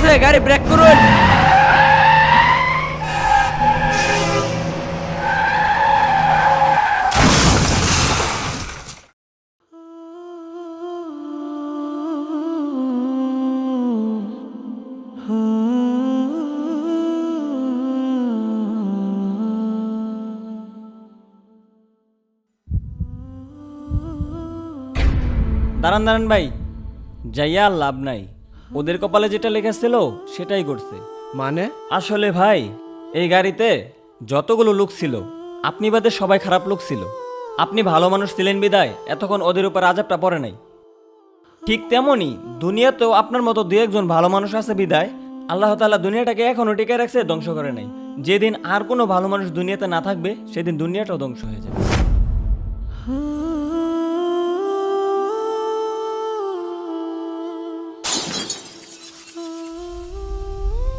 হয়েছে, গাড়ি ব্রেক করুন। দাঁড়ান দাঁড়ান ভাই, যাইয়া আর লাভ নাই। ওদের কপালে যেটা লেখা ছিল সেটাই করছে। মানে? আসলে ভাই, এই গাড়িতে যতগুলো লোক ছিল আপনি বাদে সবাই খারাপ লোক ছিল। আপনি ভালো মানুষ ছিলেন বিদায় এতক্ষণ ওদের উপর আজাবটা পড়ে নাই। ঠিক তেমনই দুনিয়াতেও আপনার মতো দু একজন ভালো মানুষ আছে বিদায় আল্লাহ তাআলা দুনিয়াটাকে এখনো টিকে রাখছে, ধ্বংস করে নাই। যেদিন আর কোনো ভালো মানুষ দুনিয়াতে না থাকবে সেদিন দুনিয়াটাও ধ্বংস হয়ে যাবে।